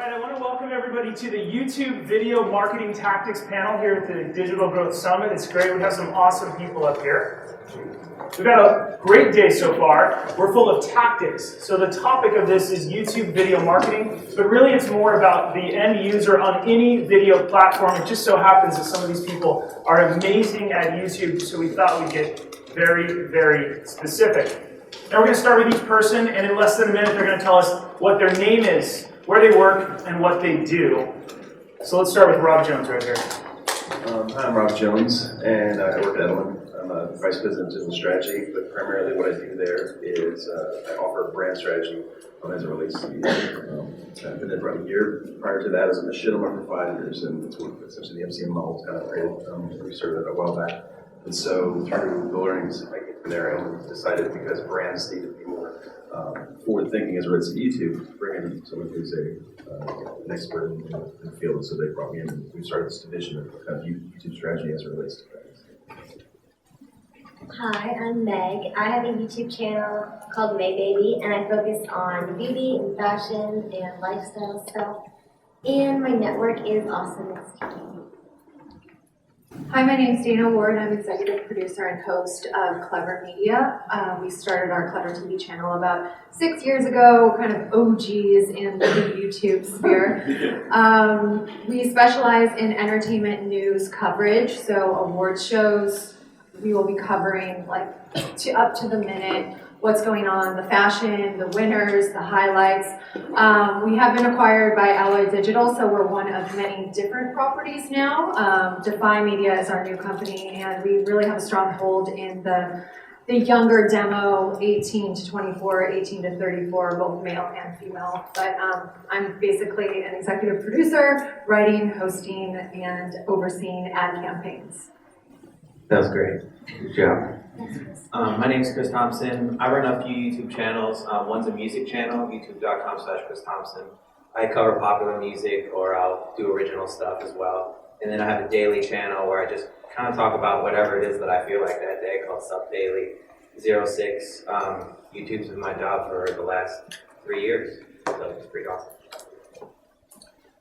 right, I want to welcome everybody to the YouTube Video Marketing Tactics panel here at the Digital Growth Summit. It's great. We have some awesome people up here. We've got a great day so far. We're full of tactics. So the topic of this is YouTube video marketing, but really it's more about the end user on any video platform. It just so happens that some of these people are amazing at YouTube, so we thought we'd get very, very specific. Now we're going to start with each person, and in less than a minute they're going to tell us what their name is, where they work, and what they do. So let's start with Rob Jones right here. Hi, I'm Rob Jones, and I work at Edelman. I'm a Vice President of Digital Strategy, but primarily what I do there is I offer brand strategy as it relates to YouTube. I've been there for about a year. Prior to that, I was a machinima for 5 years, and it's what essentially the MCM model is kind of created. We started a while back. And so through the learnings I get from there, I decided because brands need to be more forward-thinking as it relates to YouTube, bring in someone who's an expert in the field. And so they brought me in, and we started this division of kind of YouTube strategy as it relates to brands. Hi, I'm Meg. I have a YouTube channel called May Baby, and I focus on beauty and fashion and lifestyle stuff. And my network is Awesome TV. Hi, my name is Dana Ward. I'm executive producer and host of Clevver Media. We started our Clevver TV channel about 6 years ago, kind of OGs in the YouTube sphere. We specialize in entertainment news coverage, so award shows. We will be covering like up to the minute what's going on, the fashion, the winners, the highlights. We have been acquired by Alloy Digital, so we're one of many different properties now. Defy Media is our new company, and we really have a strong hold in the younger demo, 18 to 24, 18 to 34, both male and female. But I'm basically an executive producer, writing, hosting, and overseeing ad campaigns. That was great. Good job. My name is Chris Thompson. I run a few YouTube channels. One's a music channel, youtube.com/Chris Thompson. I cover popular music, or I'll do original stuff as well. And then I have a daily channel where I just kind of talk about whatever it is that I feel like that day, called Sub Daily 06. YouTube's been my job for the last 3 years, so it's pretty awesome.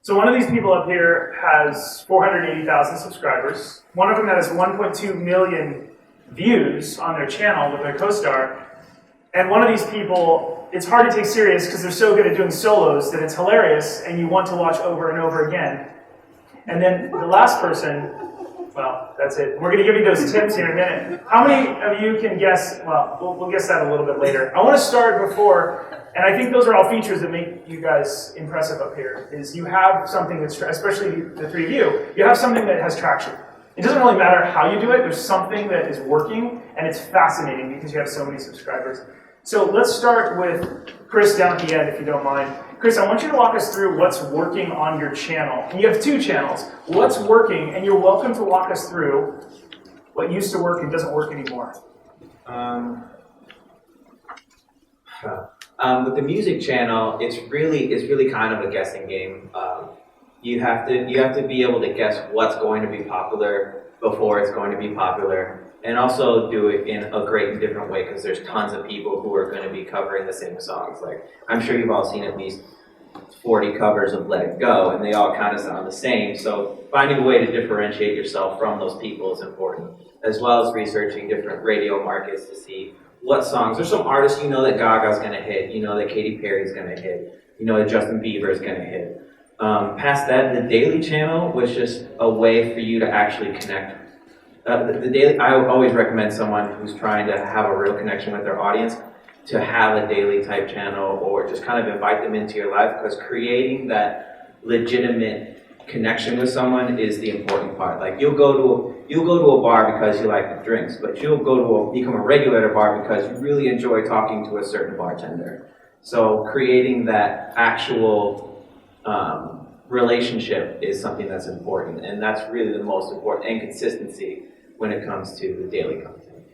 So one of these people up here has 480,000 subscribers. One of them has 1.2 million views on their channel with their co-star. And one of these people, it's hard to take serious because they're so good at doing solos that it's hilarious and you want to watch over and over again. And then the last person, well, that's it. We're going to give you those tips here in a minute. How many of you can guess? Well, we'll guess that a little bit later. I want to start before, and I think those are all features that make you guys impressive up here, is you have something that's, especially the three of you have something that has traction. It doesn't really matter how you do it, there's something that is working, and it's fascinating because you have so many subscribers. So let's start with Chris down at the end, if you don't mind. Chris, I want you to walk us through what's working on your channel. And you have 2 channels. What's working, and you're welcome to walk us through what used to work and doesn't work anymore. With the music channel, it's really kind of a guessing game. You have to be able to guess what's going to be popular before it's going to be popular, and also do it in a great and different way because there's tons of people who are going to be covering the same songs. Like, I'm sure you've all seen at least 40 covers of Let It Go, and they all kind of sound the same. So finding a way to differentiate yourself from those people is important, as well as researching different radio markets to see what songs. There's some artists you know that Gaga's going to hit, you know that Katy Perry's going to hit, you know that Justin Bieber's going to hit. Past that, the daily channel was just a way for you to actually connect. The daily, I always recommend someone who's trying to have a real connection with their audience to have a daily type channel, or just kind of invite them into your life, because creating that legitimate connection with someone is the important part. Like, you'll go to a bar because you like the drinks, but you'll become a regular at a bar because you really enjoy talking to a certain bartender. So creating that actual relationship is something that's important, and that's really the most important, and consistency when it comes to the daily content.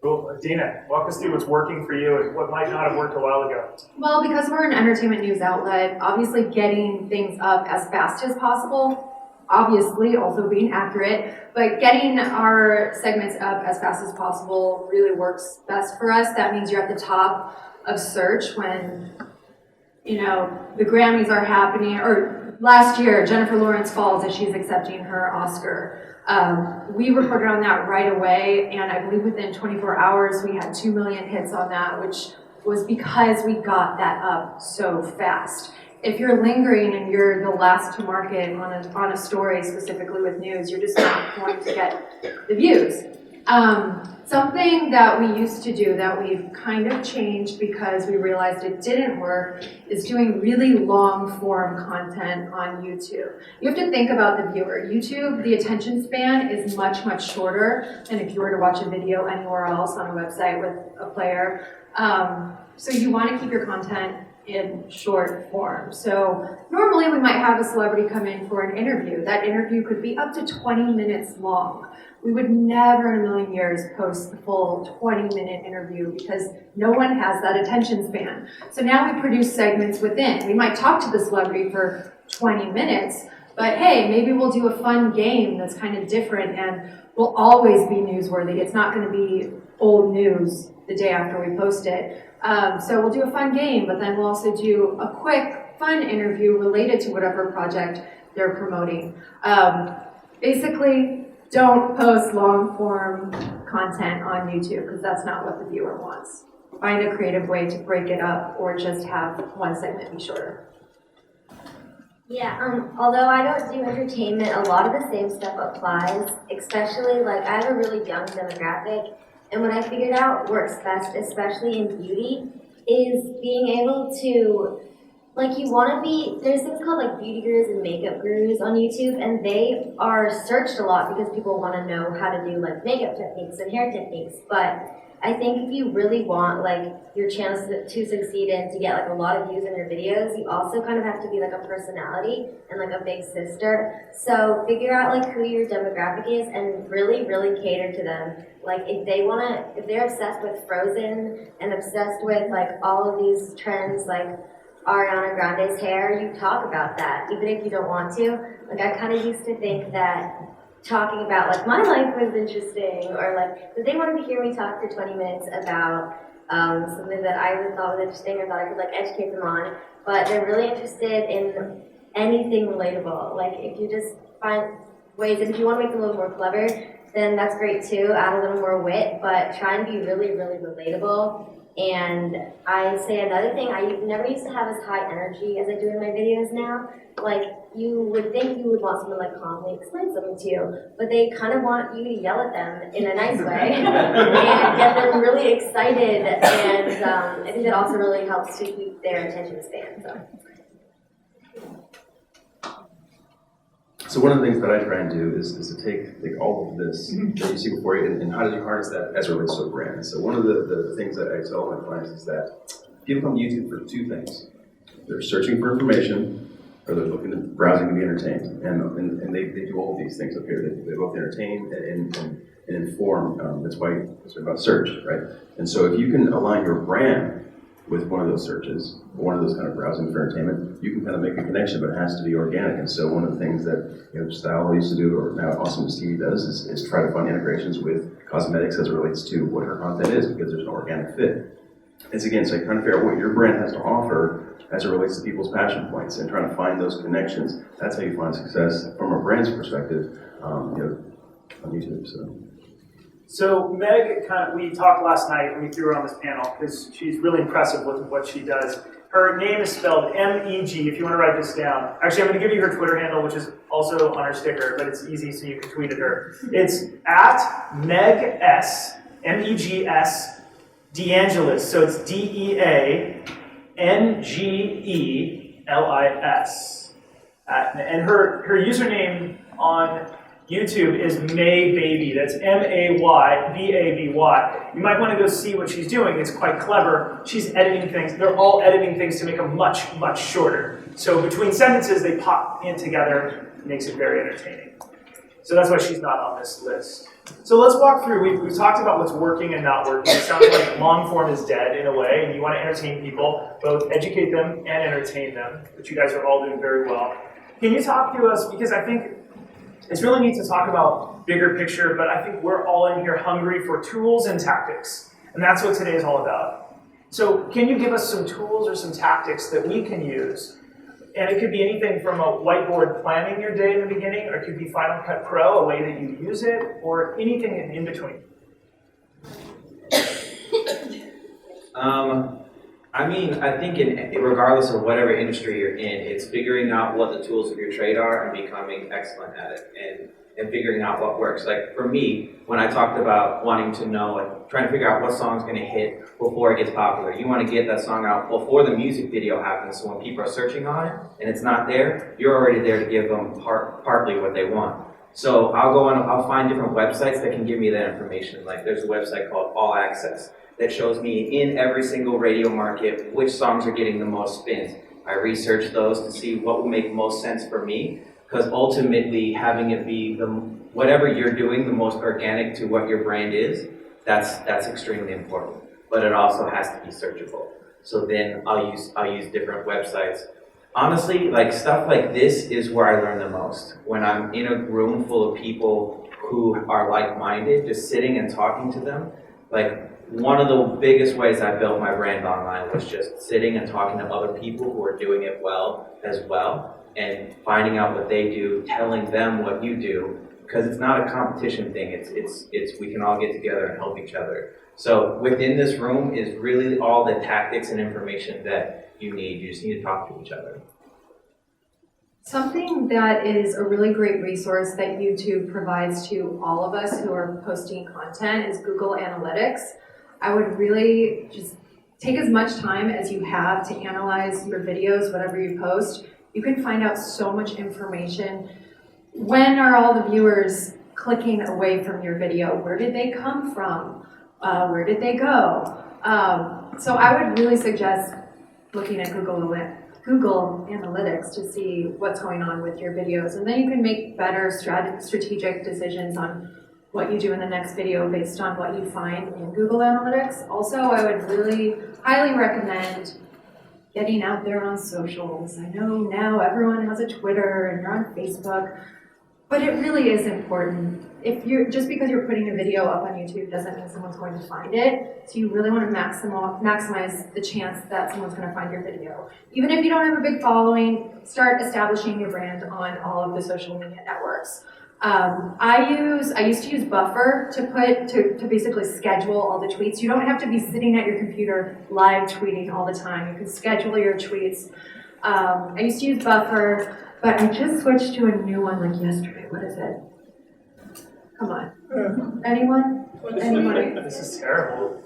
Cool. Dina, walk us through what's working for you and what might not have worked a while ago. Well, because we're an entertainment news outlet, obviously getting things up as fast as possible, obviously also being accurate, but getting our segments up as fast as possible really works best for us. That means you're at the top of search when the Grammys are happening, or last year, Jennifer Lawrence Falls, as she's accepting her Oscar. We reported on that right away, and I believe within 24 hours, we had 2 million hits on that, which was because we got that up so fast. If you're lingering and you're the last to market on a story, specifically with news, you're just not going to get the views. Something that we used to do that we've kind of changed because we realized it didn't work is doing really long form content on YouTube. You have to think about the viewer. YouTube, the attention span is much, much shorter than if you were to watch a video anywhere else on a website with a player. So you want to keep your content in short form. So normally we might have a celebrity come in for an interview. That interview could be up to 20 minutes long. We would never in a million years post the full 20-minute interview because no one has that attention span. So now we produce segments within. We might talk to the celebrity for 20 minutes, but hey, maybe we'll do a fun game that's kind of different and will always be newsworthy. It's not going to be old news the day after we post it. So we'll do a fun game, but then we'll also do a quick, fun interview related to whatever project they're promoting. Basically, don't post long-form content on YouTube because that's not what the viewer wants. Find a creative way to break it up or just have one segment be shorter. Yeah, although I don't do entertainment, a lot of the same stuff applies, especially like I have a really young demographic, and what I figured out works best, especially in beauty, is being able to, like you want to be, there's things called like beauty gurus and makeup gurus on YouTube, and they are searched a lot because people want to know how to do like makeup techniques and hair techniques, but I think if you really want like your channels to succeed and to get like a lot of views on your videos, you also kind of have to be like a personality and like a big sister. So figure out like who your demographic is and really, really cater to them. Like if they're obsessed with Frozen and obsessed with like all of these trends like Ariana Grande's hair, you talk about that, even if you don't want to. Like I kind of used to think that talking about like my life was interesting, or like that they wanted to hear me talk for 20 minutes about something that I thought was interesting or thought I could like educate them on, but they're really interested in anything relatable. Like if you just find ways, and if you want to make them a little more clever, then that's great too, add a little more wit, but try and be really, really relatable. And I say another thing, I never used to have as high energy as I do in my videos now. Like, you would think you would want someone like calmly explain something to you, but they kind of want you to yell at them in a nice way and get them really excited, and I think that also really helps to keep their attention span. So one of the things that I try and do is to take all of this that you see before you, and how do you harness that as it relates to a brand. So one of the things that I tell my clients is that people come to YouTube for two things. They're searching for information, or they're looking at browsing to be entertained. And they do all of these things up here. They both entertain and inform. That's why it's about search, right? And so if you can align your brand with one of those searches, or one of those kind of browsing for entertainment, you can kind of make a connection, but it has to be organic. And so one of the things that Style used to do, or now Awesomeness TV does, is try to find integrations with cosmetics as it relates to what her content is, because there's an organic fit. It's again, so trying to figure out what your brand has to offer as it relates to people's passion points, and trying to find those connections. That's how you find success from a brand's perspective, on YouTube. So Meg, we talked last night and we threw her on this panel because she's really impressive with what she does. Her name is spelled M-E-G, if you want to write this down. Actually, I'm going to give you her Twitter handle, which is also on her sticker, but it's easy so you can tweet at her. It's at Meg S, M-E-G-S, DeAngelis, so it's D-E-A-N-G-E-L-I-S. And her username on YouTube is May Baby. That's M-A-Y-B-A-B-Y. You might want to go see what she's doing. It's quite clever. She's editing things. They're all editing things to make them much, much shorter. So between sentences, they pop in together. It makes it very entertaining. So that's why she's not on this list. So let's walk through. We've talked about what's working and not working. It sounds like long form is dead in a way, and you want to entertain people, both educate them and entertain them, which you guys are all doing very well. Can you talk to us, because I think it's really neat to talk about bigger picture, but I think we're all in here hungry for tools and tactics, and that's what today is all about. So can you give us some tools or some tactics that we can use? And it could be anything from a whiteboard planning your day in the beginning, or it could be Final Cut Pro, a way that you use it, or anything in between. I mean, I think regardless of whatever industry you're in, it's figuring out what the tools of your trade are and becoming excellent at it, and figuring out what works. Like for me, when I talked about wanting to know, like trying to figure out what song's going to hit before it gets popular, you want to get that song out before the music video happens, so when people are searching on it and it's not there, you're already there to give them partly what they want. So I'll go on, I'll find different websites that can give me that information. Like there's a website called All Access that shows me in every single radio market which songs are getting the most spins. I research those to see what will make most sense for me, because ultimately having it be whatever you're doing the most organic to what your brand is, that's extremely important. But it also has to be searchable. So then I'll use different websites. Honestly, like stuff like this is where I learn the most. When I'm in a room full of people who are like-minded, just sitting and talking to them. Like one of the biggest ways I built my brand online was just sitting and talking to other people who are doing it well as well, and finding out what they do, telling them what you do, because it's not a competition thing. It's we can all get together and help each other. So within this room is really all the tactics and information that you need. You just need to talk to each other. Something that is a really great resource that YouTube provides to all of us who are posting content is Google Analytics. I would really just take as much time as you have to analyze your videos, whatever you post. You can find out so much information. When are all the viewers clicking away from your video? Where did they come from? Where did they go? So I would really suggest looking at Google Analytics to see what's going on with your videos. And then you can make better strategic decisions on what you do in the next video based on what you find in Google Analytics. Also, I would really highly recommend getting out there on socials. I know now everyone has a Twitter and you're on Facebook, but it really is important. Just because you're putting a video up on YouTube doesn't mean someone's going to find it. So you really want to maximize the chance that someone's going to find your video. Even if you don't have a big following, start establishing your brand on all of the social media networks. I used to use Buffer to basically schedule all the tweets. You don't have to be sitting at your computer live tweeting all the time. You can schedule your tweets. I used to use Buffer, but I just switched to a new one like yesterday. What is it? Come on. Anyone? Anyone? This is terrible.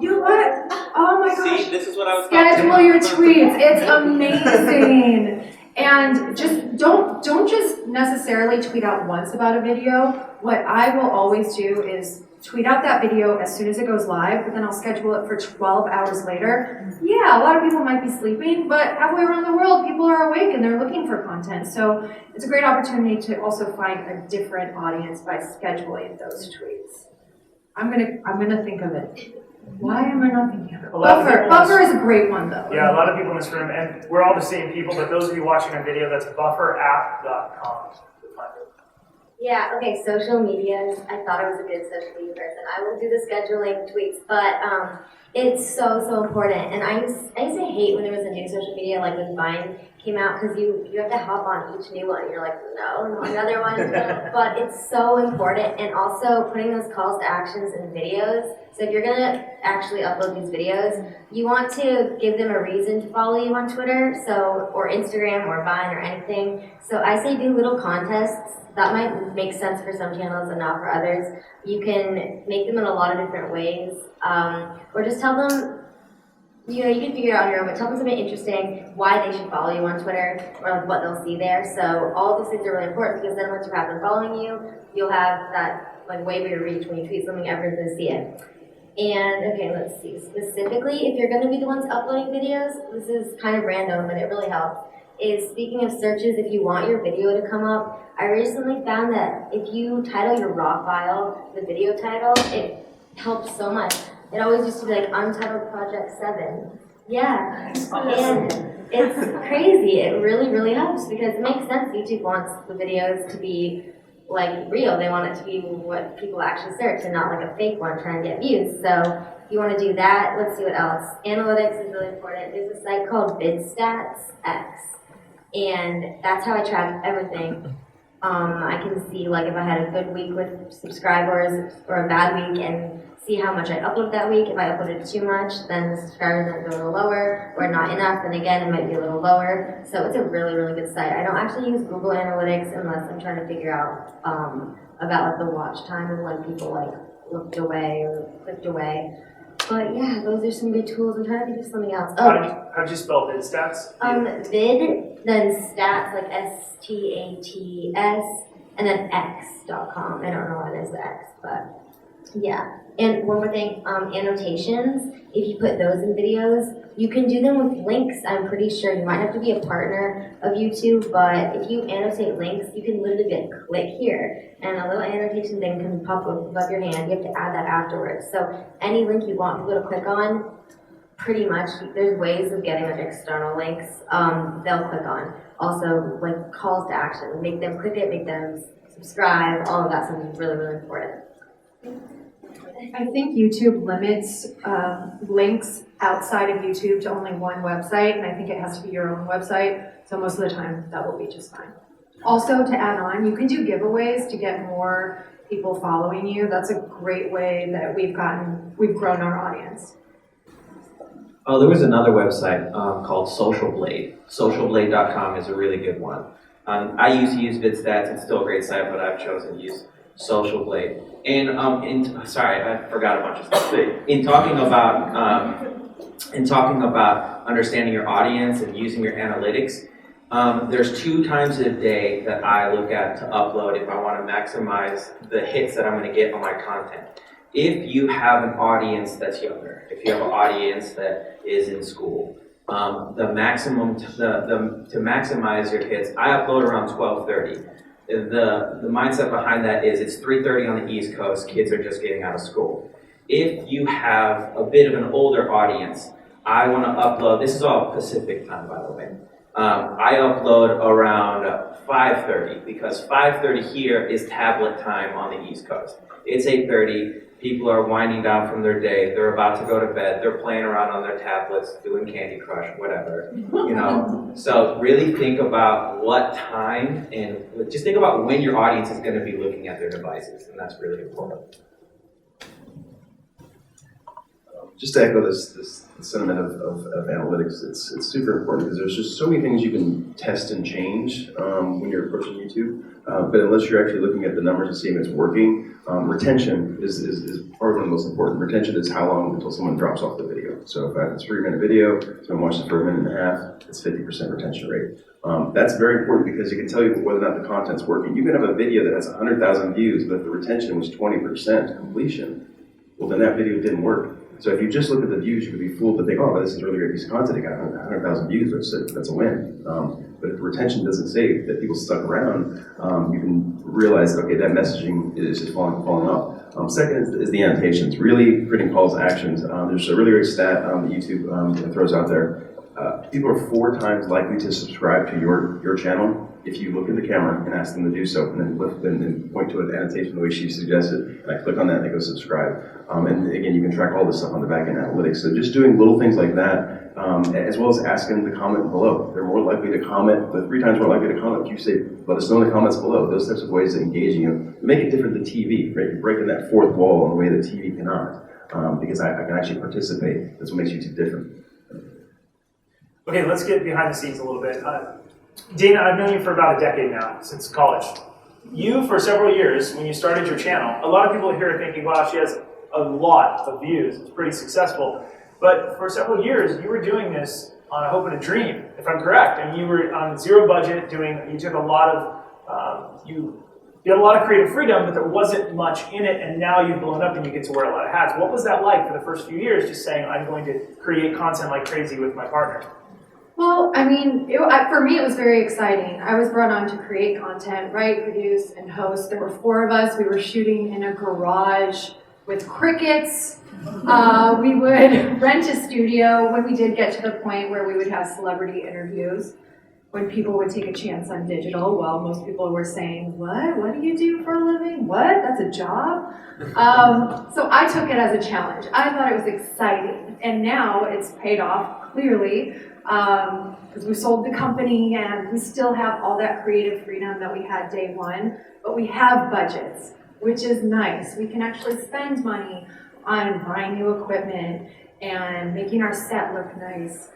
You know what? Oh my gosh. See, this is what I was Schedule your tweets. It's amazing. And just don't just necessarily tweet out once about a video. What I will always do is tweet out that video as soon as it goes live, but then I'll schedule it for 12 hours later. Yeah, a lot of people might be sleeping, but halfway around the world, people are awake and they're looking for content. So it's a great opportunity to also find a different audience by scheduling those tweets. I'm gonna think of it. Why am I not thinking of it? Buffer is a great one though. Yeah, a lot of people in this room, and we're all the same people, but those of you watching a video, that's bufferapp.com. Yeah, okay, social medias. I thought I was a good social media person. I will do the scheduling tweets, but it's so important. And I used to hate when there was a new social media, like when Vine came out, because you have to hop on each new one. And you're like, no, another one. But it's so important. And also putting those calls to actions in videos. So if you're going to actually upload these videos, you want to give them a reason to follow you on Twitter, or Instagram or Vine or anything. So I say do little contests. That might make sense for some channels and not for others. You can make them in a lot of different ways. Or just tell them, you can figure it out on your own, but tell them something interesting, why they should follow you on Twitter, or what they'll see there. So all of those things are really important, because then once you have them following you, you'll have that way bigger reach when you tweet something, everyone's going to see it. And okay, let's see. Specifically, if you're going to be the ones uploading videos, this is kind of random, but it really helps. Is speaking of searches, if you want your video to come up, I recently found that if you title your raw file the video title, it helps so much. It always used to be like Untitled Project 7. Yeah, and it's crazy. It really, really helps, because it makes sense. YouTube wants the videos to be like real. They want it to be what people actually search and not like a fake one trying to get views. So if you want to do that, let's see what else. Analytics is really important. There's a site called BidStats X, and that's how I track everything. I can see like if I had a good week with subscribers or a bad week and see how much I uploaded that week. If I uploaded too much, then the subscribers might be a little lower, or not enough, then again it might be a little lower. So it's a really, really good site. I don't actually use Google Analytics unless I'm trying to figure out about like the watch time and when people like looked away or clicked away. But yeah, those are some good tools. I'm trying to think of something else. How'd you spell VidStats? Vid, then stats, like STATS, and then X.com. I don't know why there's the X, but yeah. And one more thing, annotations, if you put those in videos, you can do them with links, I'm pretty sure. You might have to be a partner of YouTube, but if you annotate links, you can literally get click here, and a little annotation thing can pop up above your hand. You have to add that afterwards. So any link you want people to click on, pretty much, there's ways of getting like external links, they'll click on. Also, like calls to action, make them click it, make them subscribe, all of that stuff is really, really important. I think YouTube limits links outside of YouTube to only one website, and I think it has to be your own website, so most of the time that will be just fine. Also, to add on, you can do giveaways to get more people following you. That's a great way that we've grown our audience. Oh, there was another website called Social Blade. Socialblade.com is a really good one. I used to use VidStats. It's still a great site, but I've chosen to use Social Blade. And sorry, I forgot a bunch of stuff. In talking about understanding your audience and using your analytics, there's 2 times a day that I look at to upload if I want to maximize the hits that I'm going to get on my content. If you have an audience that's younger, if you have an audience that is in school, the maximum to maximize your hits, I upload around 12:30. The mindset behind that is it's 3:30 on the East Coast, kids are just getting out of school. If you have a bit of an older audience, I want to upload, this is all Pacific time by the way, I upload around 5:30 because 5:30 here is tablet time on the East Coast. It's 8:30, people are winding down from their day, they're about to go to bed, they're playing around on their tablets, doing Candy Crush, whatever, you know. So really think about what time and just think about when your audience is going to be looking at their devices, and that's really important. Just to echo this sentiment of analytics, it's super important because there's just so many things you can test and change when you're approaching YouTube. But unless you're actually looking at the numbers and seeing if it's working, retention is probably one of the most important. Retention is how long until someone drops off the video. So if I have a 3-minute video, someone watches it for 1.5 minutes, it's 50% retention rate. That's very important because it can tell you whether or not the content's working. You can have a video that has 100,000 views, but if the retention was 20% completion, well then that video didn't work. So if you just look at the views, you could be fooled to think, oh, this is a really great piece of content. It got 100,000 views. That's a win. But if the retention doesn't say that people stuck around, you can realize that, okay, that messaging is just falling off. Second is the annotations, really creating calls to actions. There's a really great stat that YouTube throws out there. People are 4 times likely to subscribe to your channel if you look at the camera and ask them to do so, and then lift them and point to an annotation the way she suggested, and I click on that and they go subscribe. And again, you can track all this stuff on the back-end analytics. So just doing little things like that, as well as asking them to comment below. They're more likely to comment, they're 3 times more likely to comment if you say, let us know in the comments below. Those types of ways of engaging you make it different than TV, right? You're breaking that 4th wall in a way that TV cannot, because I can actually participate. That's what makes YouTube different. Okay, let's get behind the scenes a little bit. Dana, I've known you for about a decade now, since college. You, for several years, when you started your channel, a lot of people here are thinking, wow, she has a lot of views, it's pretty successful. But for several years, you were doing this on a hope and a dream, if I'm correct. And you were on 0 budget you took a lot of, you had a lot of creative freedom, but there wasn't much in it, and now you've blown up and you get to wear a lot of hats. What was that like for the first few years, just saying, I'm going to create content like crazy with my partner? Well, I mean, for me, it was very exciting. I was brought on to create content, write, produce, and host. There were 4 of us. We were shooting in a garage with crickets. We would rent a studio when we did get to the point where we would have celebrity interviews. when people would take a chance on digital, well, most people were saying, what do you do for a living? What? That's a job? So I took it as a challenge. I thought it was exciting. And now it's paid off, clearly, because we sold the company and we still have all that creative freedom that we had day one, but we have budgets, which is nice. We can actually spend money on buying new equipment and making our set look nice.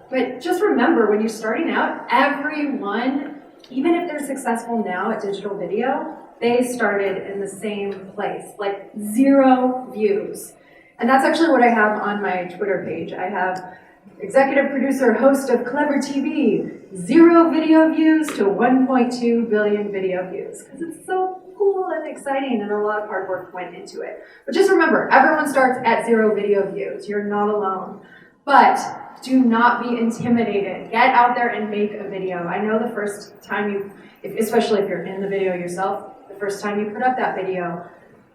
But just remember, when you're starting out, everyone, even if they're successful now at digital video, they started in the same place, like 0 views. And that's actually what I have on my Twitter page. I have executive producer, host of Clevver TV, 0 video views to 1.2 billion video views. Because it's so cool and exciting and a lot of hard work went into it. But just remember, everyone starts at 0 video views. You're not alone. But do not be intimidated. Get out there and make a video. I know the first time especially if you're in the video yourself, the first time you put up that video,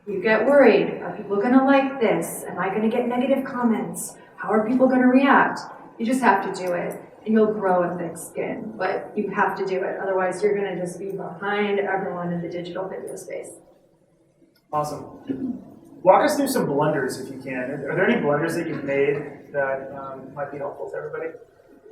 you get worried. Are people gonna like this? Am I gonna get negative comments? How are people gonna react? You just have to do it, and you'll grow a thick skin, but you have to do it. Otherwise, you're gonna just be behind everyone in the digital video space. Awesome. Walk us through some blunders if you can. Are there any blunders that you've made that might be helpful to everybody?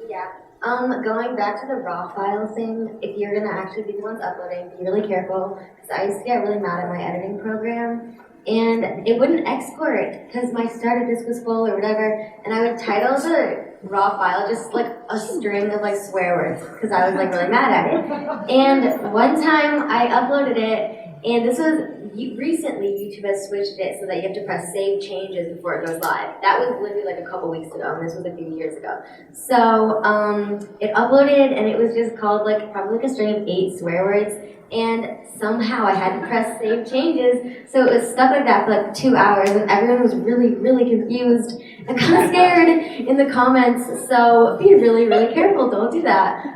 Yeah. Going back to the raw file thing, if you're gonna actually be the ones uploading, be really careful, because I used to get really mad at my editing program, and it wouldn't export because my starter disk was full or whatever, and I would title the raw file just like a string of like swear words because I was like really mad at it. And one time I uploaded it, and this was recently YouTube has switched it so that you have to press save changes before it goes live. That was literally like a couple weeks ago, and this was a few years ago. So it uploaded, and it was just called like probably like a string of 8 swear words, and somehow I had to press save changes, so it was stuck like that for like 2 hours, and everyone was really, really confused and kind of scared in the comments. So be really, really careful. Don't do that.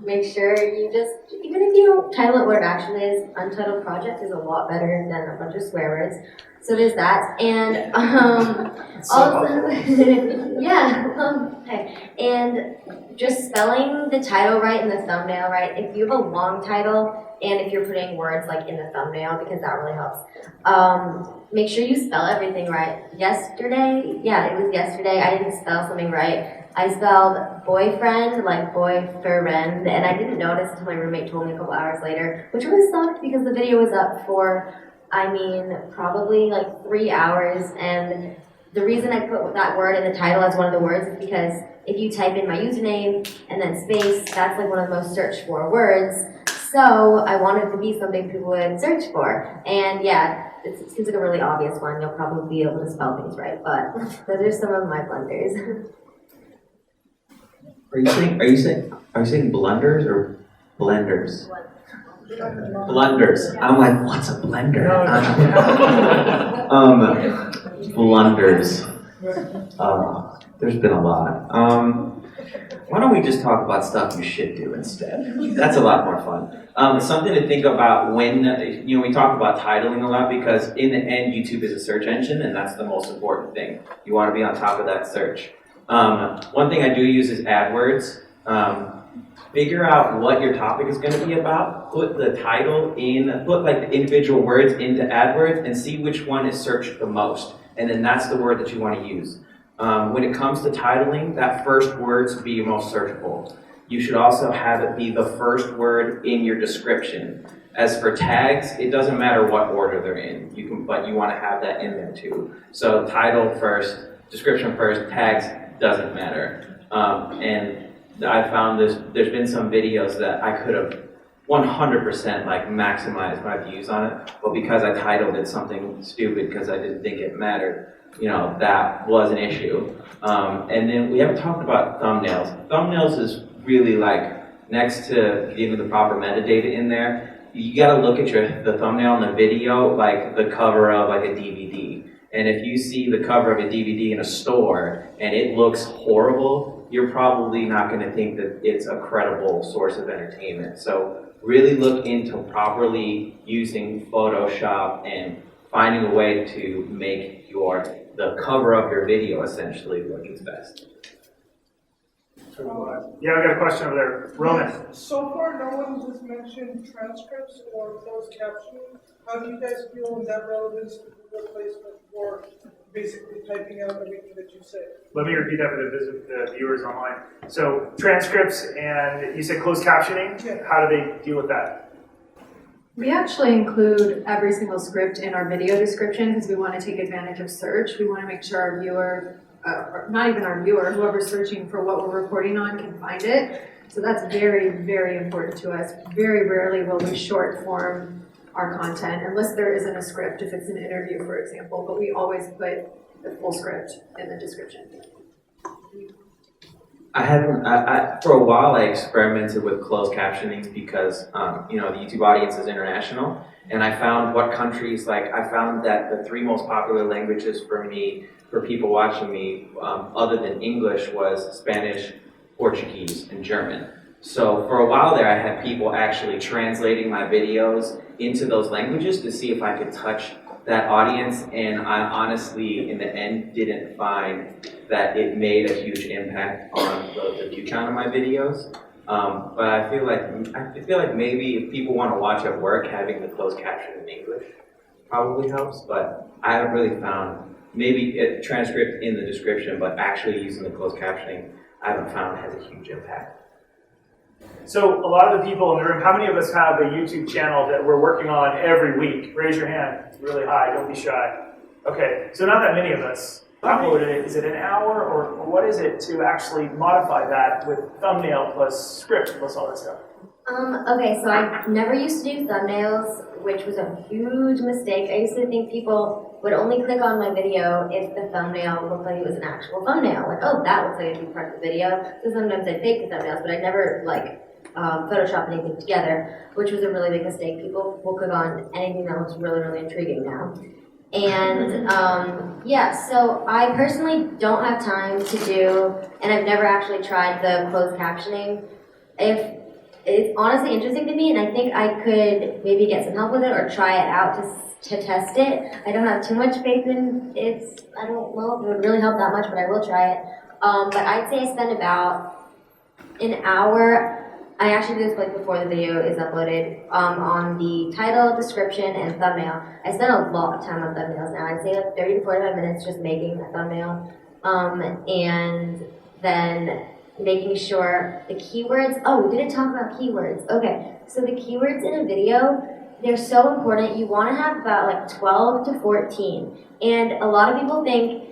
Make sure you just, even if you don't title it what it actually is, Untitled Project is a lot better than a bunch of swear words. So there's that. And also, yeah, okay. And just spelling the title right and the thumbnail right. If you have a long title, and if you're putting words like in the thumbnail, because that really helps, make sure you spell everything right. Yesterday, yeah, it was yesterday, I didn't spell something right. I spelled boyfriend like boyfriend, and I didn't notice until my roommate told me a couple hours later, which really sucked because the video was up for, probably like 3 hours, and the reason I put that word in the title as one of the words is because if you type in my username and then space, that's like one of the most searched for words. So I wanted it to be something people would search for. And yeah, it seems like a really obvious one. You'll probably be able to spell things right, but those are some of my blunders. Are you saying blunders or blenders? Blunders. I'm like, what's a blender? Blunders. There's been a lot. Why don't we just talk about stuff you should do instead? That's a lot more fun. Something to think about when, we talk about titling a lot because in the end, YouTube is a search engine, and that's the most important thing. You want to be on top of that search. One thing I do use is AdWords. Figure out what your topic is going to be about, put the title in, put like the individual words into AdWords and see which one is searched the most. And then that's the word that you want to use. When it comes to titling, that first word should be your most searchable. You should also have it be the first word in your description. As for tags, it doesn't matter what order they're in, but you want to have that in there too. So title first, description first, tags doesn't matter. And I found there's been some videos that I could have 100% like maximized my views on it, but because I titled it something stupid because I didn't think it mattered, that was an issue. And then we haven't talked about thumbnails. Thumbnails is really like next to getting the proper metadata in there. You got to look at the thumbnail in the video like the cover of like a DVD. And if you see the cover of a DVD in a store and it looks horrible, you're probably not going to think that it's a credible source of entertainment. So really look into properly using Photoshop and finding a way to make the cover of your video essentially look its best. Yeah, I got a question over there. Roman. So far, no one has mentioned transcripts or closed captioning. How do you guys feel in that relevance to the replacement for basically typing out everything that you say? Let me repeat that for the viewers online. So transcripts and you said closed captioning. Yeah. How do they deal with that? We actually include every single script in our video description because we want to take advantage of search. We want to make sure our viewer, or not even our viewer, whoever's searching for what we're reporting on can find it. So that's very, very important to us. Very rarely will we short form our content unless there isn't a script, if it's an interview, for example, but we always put the full script in the description. For a while I experimented with closed captioning because, the YouTube audience is international, and I found I found that the 3 most popular languages for people watching me, other than English, was Spanish, Portuguese, and German. So for a while there, I had people actually translating my videos into those languages to see if I could touch that audience, and I honestly, in the end, didn't find that it made a huge impact on the view count of my videos. But I feel like maybe if people want to watch at work, having the closed caption in English probably helps. But I haven't really found maybe a transcript in the description, but actually using the closed captioning, I haven't found has a huge impact. So a lot of the people in the room, how many of us have a YouTube channel that we're working on every week? Raise your hand really high, don't be shy. Okay, so not that many of us uploaded it. Is it an hour or what is it to actually modify that with thumbnail plus script plus all that stuff? Okay, so I never used to do thumbnails, which was a huge mistake. I used to think people would only click on my video if the thumbnail looked like it was an actual thumbnail. Like, oh, that looks like a new part of the video. So sometimes I'd fake the thumbnails, but I'd never, Photoshop anything together, which was a really big mistake. People will click on anything that looks really, really intriguing now. And so I personally don't have time to do, and I've never actually tried the closed captioning. If it's honestly interesting to me, and I think I could maybe get some help with it or try it out to test it. I don't have too much faith in it. I don't know if it would really help that much, but I will try it. But I'd say I spend about an hour. I actually do this before the video is uploaded, on the title, description, and thumbnail. I spend a lot of time on thumbnails now. I'd say 30 to 45 minutes just making a thumbnail, and then making sure the keywords, we didn't talk about keywords. Okay, so the keywords in a video, they're so important. You want to have about 12 to 14. And a lot of people think,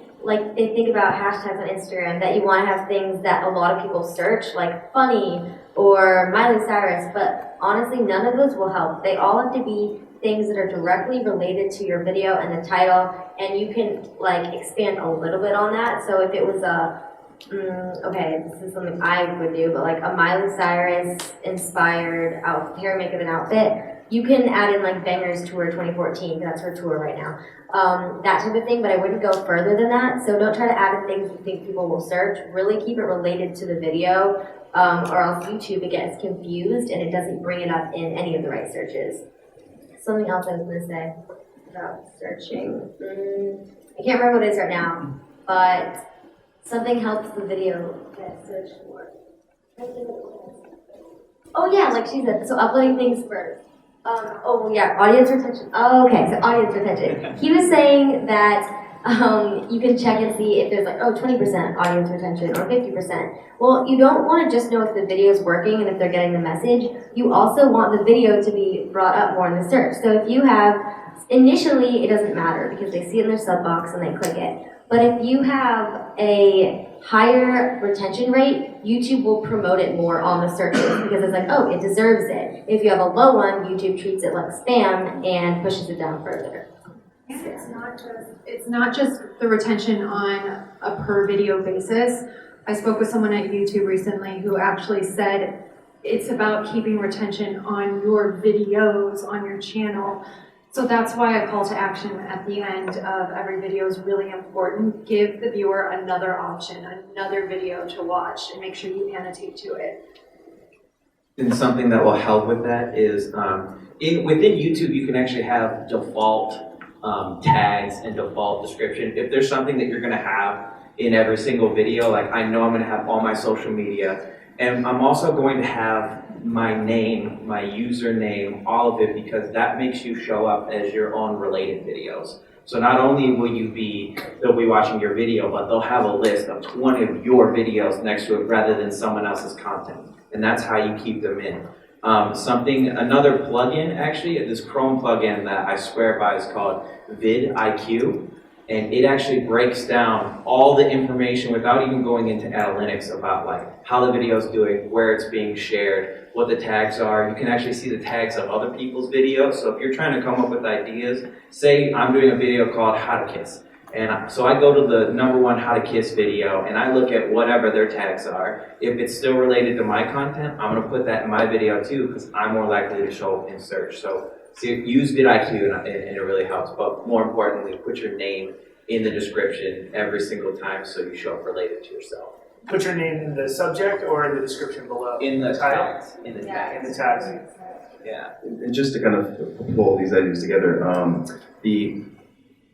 they think about hashtags on Instagram, that you want to have things that a lot of people search, like funny or Miley Cyrus, but honestly, none of those will help. They all have to be things that are directly related to your video and the title, and you can expand a little bit on that. So if it was this is something I would do, but a Miley Cyrus inspired hair, makeup, and outfit, you can add in Bangers Tour 2014, that's her tour right now. That type of thing, but I wouldn't go further than that. So don't try to add in things you think people will search. Really keep it related to the video, or else YouTube, it gets confused and it doesn't bring it up in any of the right searches. Something else I was going to say about searching. I can't remember what it is right now, but something helps the video get searched more. Oh yeah, like she said, so uploading things first. Audience retention. Oh, okay, so audience retention. He was saying that you can check and see if there's 20% audience retention or 50%. Well, you don't want to just know if the video is working and if they're getting the message. You also want the video to be brought up more in the search. So if you have, initially it doesn't matter because they see it in their sub box and they click it. But if you have a higher retention rate, YouTube will promote it more on the searches because it's it deserves it. If you have a low one, YouTube treats it like spam and pushes it down further. And it's not just the retention on a per video basis. I spoke with someone at YouTube recently who actually said it's about keeping retention on your videos on your channel. So that's why a call to action at the end of every video is really important. Give the viewer another option, another video to watch, and make sure you annotate to it. And something that will help with that is within YouTube, you can actually have default tags and default description. If there's something that you're going to have in every single video. Like I know I'm gonna have all my social media, and I'm also going to have my name, my username, all of it, because that makes you show up as your own related videos. So not only will they'll be watching your video, but they'll have a list of 20 of your videos next to it rather than someone else's content. And that's how you keep them in. Another plugin actually, this Chrome plugin that I swear by is called vidIQ. And it actually breaks down all the information without even going into analytics about like how the video is doing, where it's being shared, what the tags are. You can actually see the tags of other people's videos. So if you're trying to come up with ideas, say I'm doing a video called How to Kiss. And so I go to the #1 How to Kiss video and I look at whatever their tags are. If it's still related to my content, I'm gonna put that in my video too because I'm more likely to show up in search. So use vidIQ and it really helps, but more importantly, put your name in the description every single time so you show up related to yourself. Put your name in the subject or in the description below? In the title? tags. In the tags. In the tags. Yeah. And just to kind of pull these ideas together, the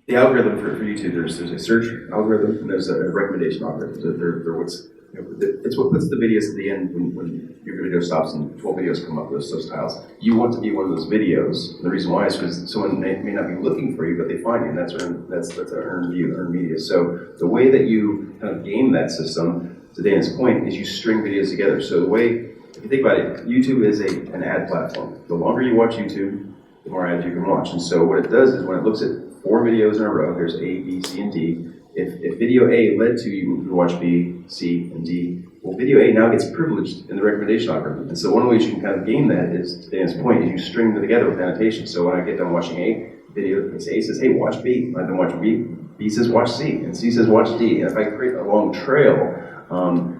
algorithm for YouTube, there's a search algorithm and there's a recommendation algorithm. They're what's, it's what puts the videos at the end when your video stops and 12 videos come up with those tiles. You want to be one of those videos. And the reason why is because someone may not be looking for you, but they find you, and that's an earned view, earned media. So the way that you kind of game that system, to Dana's point, is you string videos together. So the way, if you think about it, YouTube is an ad platform. The longer you watch YouTube, the more ads you can watch. And so what it does is when it looks at 4 videos in a row, there's A, B, C, and D. If video A led to you to watch B, C, and D, well, video A now gets privileged in the recommendation algorithm. And so one of the ways you can kind of game that is, to Dan's point, is you string them together with annotations. So when I get done watching A video, A says, hey, watch B. I then watch B. B says, watch C. And C says, watch D. And if I create a long trail,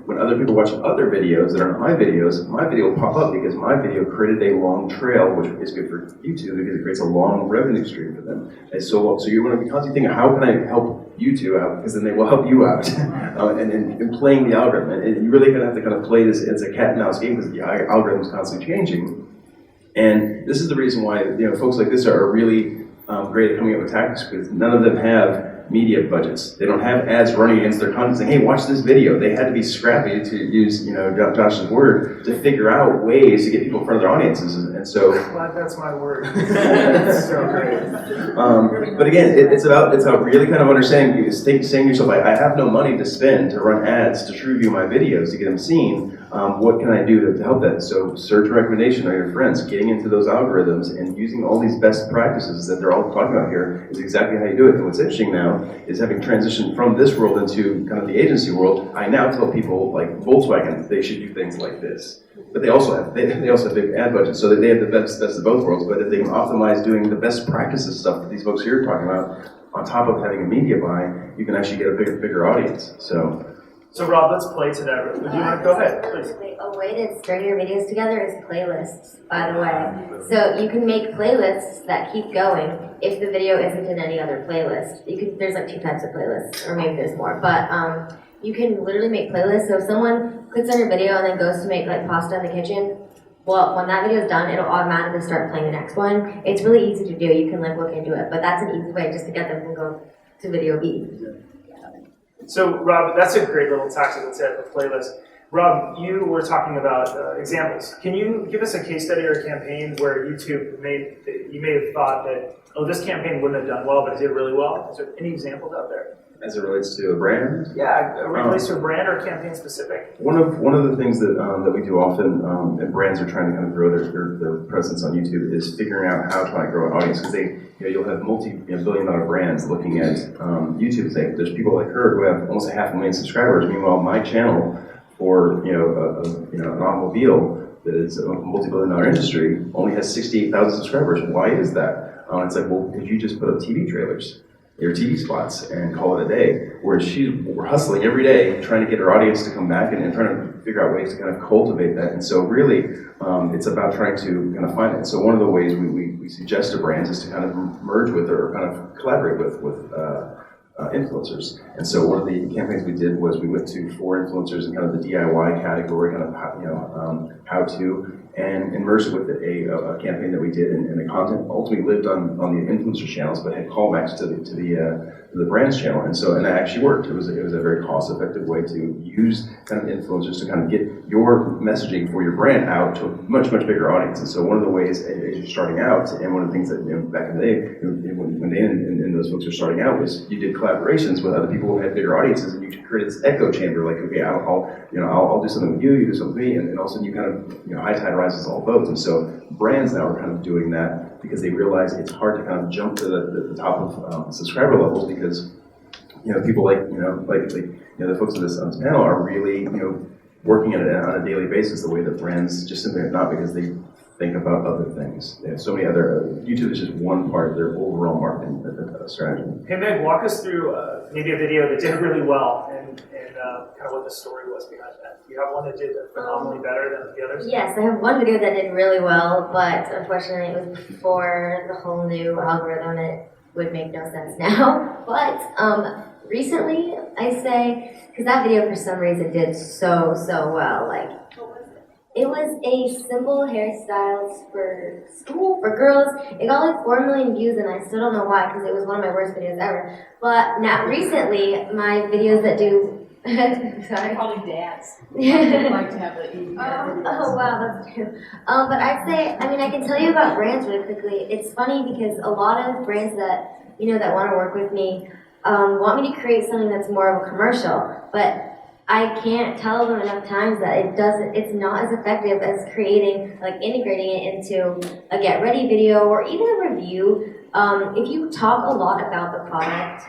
when other people watch other videos that aren't my videos, my video will pop up because my video created a long trail, which is good for YouTube because it creates a long revenue stream for them. And so you want to be constantly thinking, how can I help you two out? Because then they will help you out. and playing the algorithm. And you really have to kind of play this as a cat and mouse game because the algorithm is constantly changing. And this is the reason why folks like this are really great at coming up with tactics because none of them have media budgets. They don't have ads running against their content saying, hey, watch this video. They had to be scrappy, to use Josh's word, to figure out ways to get people in front of their audiences. And so Glad that's my word. That's so great. But again, it's about really kind of understanding, saying to yourself, I have no money to spend to run ads to TrueView my videos to get them seen. What can I do to help that? So search recommendation of your friends, getting into those algorithms and using all these best practices that they're all talking about here is exactly how you do it. And what's interesting now is having transitioned from this world into kind of the agency world, I now tell people like Volkswagen, they should do things like this. But they also have big ad budgets, so that they have the best of both worlds. But if they can optimize doing the best practices stuff that these folks here are talking about, on top of having a media buy, you can actually get a bigger audience. So Rob, let's play to that. Would you want to go ahead, please? A way to string your videos together is playlists, by the way. So you can make playlists that keep going if the video isn't in any other playlist. There's like 2 types of playlists, or maybe there's more, but you can literally make playlists. So if someone clicks on your video and then goes to make like pasta in the kitchen, well, when that video is done, it'll automatically start playing the next one. It's really easy to do. You can like look into it, but that's an easy way just to get them to go to video B. So Rob, that's a great little tactical tip of playlist. Rob, you were talking about examples. Can you give us a case study or a campaign where you may have thought that, oh, this campaign wouldn't have done well, but it did really well? Is there any examples out there? As it relates to a brand? Yeah, relates to a brand or campaign specific. One of the things that we do often, and brands are trying to kind of grow their presence on YouTube, is figuring out how to grow an audience. Because you'll have multi-billion-dollar brands looking at YouTube. Say there's people like her who have almost 500,000 subscribers. Meanwhile, my channel for an automobile that is a multi-billion-dollar industry only has 68,000 subscribers. Why is that? It's like, well, could you just put up TV trailers? Your TV spots and call it a day. Whereas we're hustling every day trying to get our audience to come back and trying to figure out ways to kind of cultivate that. And so really, it's about trying to kind of find it. So one of the ways we suggest to brands is to kind of merge with or kind of collaborate with influencers. And so one of the campaigns we did was we went to 4 influencers in kind of the DIY category, kind of how to, and immerse it with a campaign that we did, and the content ultimately lived on the influencer channels, but had callbacks to the brand's channel. And that actually worked. It was a very cost-effective way to use kind of influencers to kind of get your messaging for your brand out to a much, much bigger audience. And so one of the ways as you're starting out, and one of the things that back in the day, when Dan and those folks were starting out, was you did collaborations with other people who had bigger audiences, and you created this echo chamber. Like, okay, I'll do something with you, you do something with me, and all of a sudden you kind of, high tide rises all boats. And so brands now are kind of doing that because they realize it's hard to kind of jump to the top of subscriber levels, because people like the folks on this panel are really working at it on a daily basis the way that brands just simply are not, because they think about other things. They have so many other, YouTube is just one part of their overall marketing strategy. Hey Meg, walk us through maybe a video that did really well and kind of what the story was behind that. Do you have one that did phenomenally better than the others? Yes, I have one video that did really well, but unfortunately it was before the whole new algorithm. It would make no sense now. But recently, I say, because that video for some reason did so well. Like, it was a simple hairstyles for school, for girls. It got like 4 million views, and I still don't know why, because it was one of my worst videos ever. But now, recently, my videos that do, sorry? Probably dads. I'd like to have the evening. Oh wow, that's true. But I'd say, I can tell you about brands really quickly. It's funny because a lot of brands that, that want to work with me, want me to create something that's more of a commercial, but I can't tell them enough times that it's not as effective as integrating it into a get ready video or even a review. If you talk a lot about the product,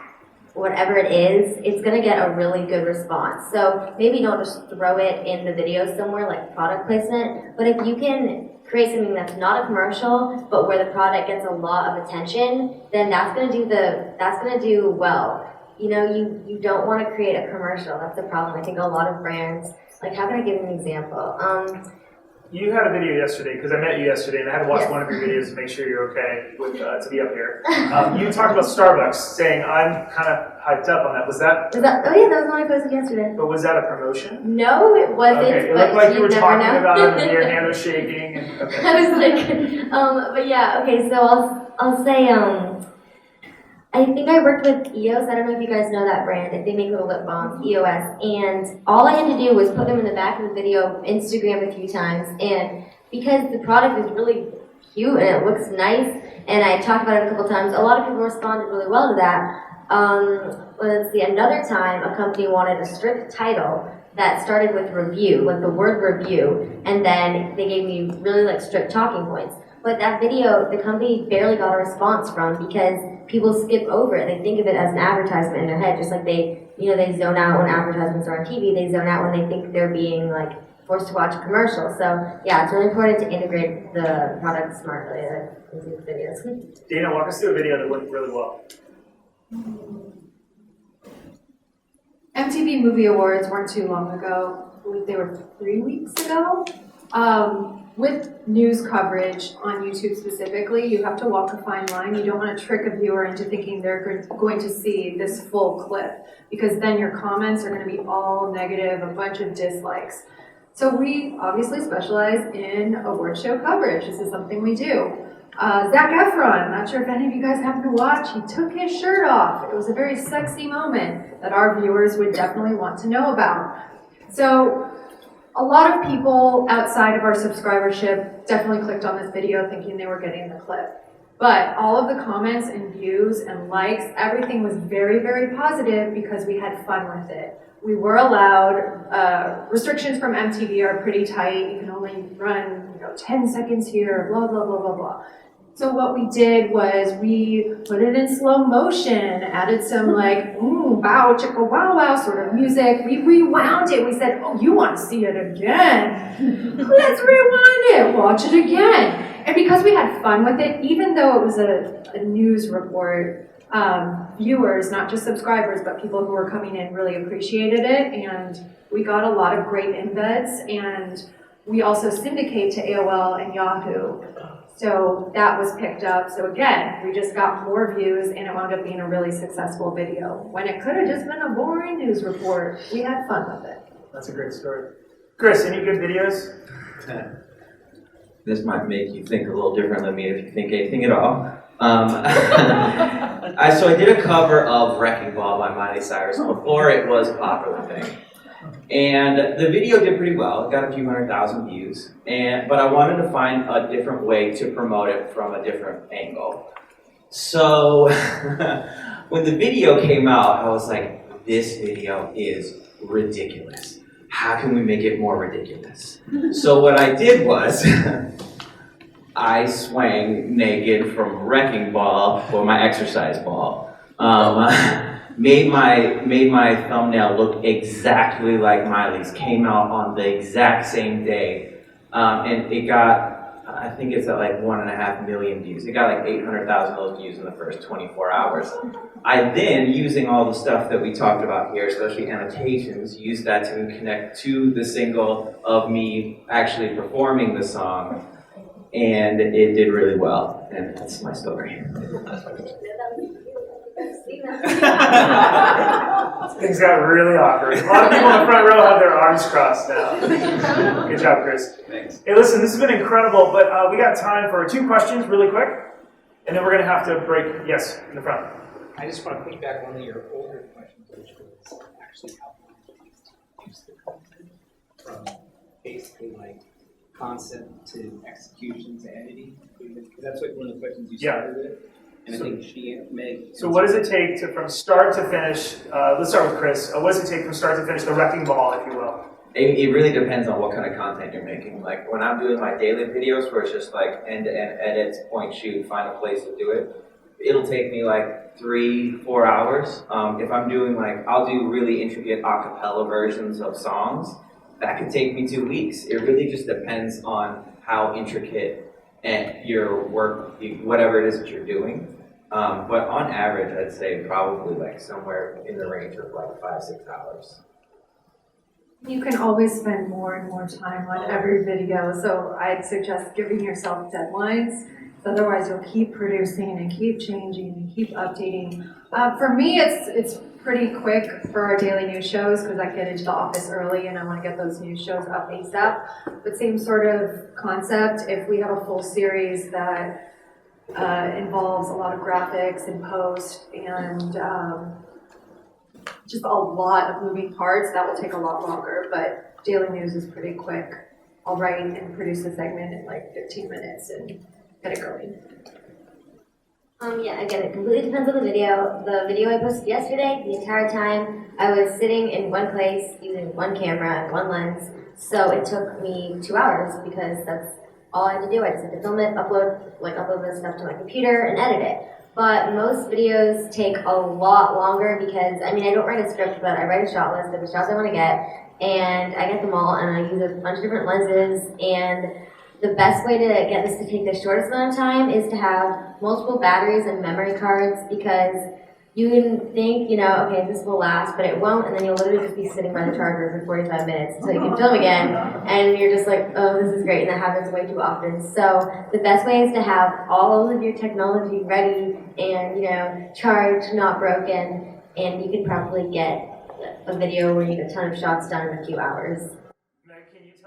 whatever it is, it's going to get a really good response. So maybe don't just throw it in the video somewhere like product placement, but if you can create something that's not a commercial, but where the product gets a lot of attention, then that's going to do well. You don't want to create a commercial. That's the problem. I think a lot of brands, how can I give an example? You had a video yesterday, because I met you yesterday, and I had to watch one of your videos to make sure you're okay with to be up here. You talked about Starbucks, saying I'm kind of hyped up on that. Was that? Oh yeah, that was one I posted yesterday. But was that a promotion? No, it wasn't. Okay, it looked like you were talking about it, and your hand was shaking. And, okay. I was like, but yeah, okay. So I'll say, I think I worked with EOS. I don't know if you guys know that brand. They make little lip balms, EOS. And all I had to do was put them in the back of the video, Instagram a few times. And because the product is really cute and it looks nice, and I talked about it a couple times, a lot of people responded really well to that. Let's see, another time a company wanted a strict title that started with review, like the word review, and then they gave me really strict talking points. But that video, the company barely got a response from, because people skip over it. They think of it as an advertisement in their head, just like they zone out when advertisements are on TV. They zone out when they think they're being forced to watch a commercial. So yeah, it's really important to integrate the product smartly into the videos. Dana, walk us through a video that went really well. MTV Movie Awards weren't too long ago. I believe they were 3 weeks ago. With news coverage on YouTube specifically, you have to walk a fine line. You don't want to trick a viewer into thinking they're going to see this full clip, because then your comments are going to be all negative, a bunch of dislikes. So we obviously specialize in award show coverage. This is something we do. Zac Efron, not sure if any of you guys happen to watch, he took his shirt off. It was a very sexy moment that our viewers would definitely want to know about. So a lot of people outside of our subscribership definitely clicked on this video thinking they were getting the clip. But all of the comments and views and likes, everything was very, very positive because we had fun with it. We were allowed, restrictions from MTV are pretty tight. You can only run 10 seconds here, blah, blah, blah, blah, blah. So what we did was we put it in slow motion, added some bow, chicka, wow, wow sort of music. We rewound it. We said, oh, you want to see it again? Let's rewind it, watch it again. And because we had fun with it, even though it was a news report, viewers, not just subscribers, but people who were coming in really appreciated it. And we got a lot of great embeds, and we also syndicate to AOL and Yahoo. So that was picked up. So again, we just got more views, and it wound up being a really successful video. When it could have just been a boring news report, we had fun with it. That's a great story. Chris, any good videos? This might make you think a little different than me if you think anything at all. So I did a cover of Wrecking Ball by Miley Cyrus before it was a popular thing. And the video did pretty well. It got a few 100,000 views. But I wanted to find a different way to promote it from a different angle. So when the video came out, I was like, this video is ridiculous. How can we make it more ridiculous? So what I did was, I swang naked from Wrecking Ball, or my exercise ball. Made my thumbnail look exactly like Miley's. Came out on the exact same day, and it got, I think it's at like 1.5 million views. It got like 800,000 of those views in the first 24 hours. I then, using all the stuff that we talked about here, especially annotations, used that to connect to the single of me actually performing the song, and it did really well. And that's my story. Things got really awkward. A lot of people in the front row have their arms crossed now. Good job, Chris. Thanks. Hey, listen, this has been incredible, but we got time for 2 questions really quick, and then we're going to have to break. Yes, in the front. I just want to piggyback one of your older questions, which was actually how long it takes to produce the content from basically like concept to execution to editing. Because that's what one of the questions you started with. And So- I think Meg. So what does it take to, from start to finish, let's start with Chris. What does it take from start to finish the Wrecking Ball, if you will? It really depends on what kind of content you're making. Like when I'm doing my daily videos where it's just like end-to-end edits, point shoot, find a place to do it, it'll take me like 3-4 hours. If I'm doing like, I'll do really intricate a cappella versions of songs, that could take me 2 weeks. It really just depends on how intricate and your work, whatever it is that you're doing. But on average, I'd say probably like somewhere in the range of like 5-6 hours. You can always spend more and more time on every video, so I'd suggest giving yourself deadlines. Otherwise, you'll keep producing and keep changing and keep updating. For me, it's pretty quick for our daily news shows because I get into the office early and I want to get those news shows up ASAP. But same sort of concept. If we have a full series that involves a lot of graphics and post and just a lot of moving parts, that will take a lot longer. But daily news is pretty quick. I'll write and produce a segment in like 15 minutes and get it going. Yeah, again, it completely depends on the video. The video I posted yesterday, the entire time, I was sitting in one place using one camera and one lens. So it took me 2 hours because that's all I had to do. I just had to film it, upload the stuff to my computer and edit it. But most videos take a lot longer because, I mean, I don't write a script, but I write a shot list of the shots I want to get, and I get them all, and I use a bunch of different lenses, and the best way to get this to take the shortest amount of time is to have multiple batteries and memory cards, because you can think, okay, this will last, but it won't, and then you'll literally just be sitting by the charger for 45 minutes until you can film again, and you're just like, oh, this is great, and that happens way too often. So the best way is to have all of your technology ready and, charged, not broken, and you can probably get a video where you get a ton of shots done in a few hours.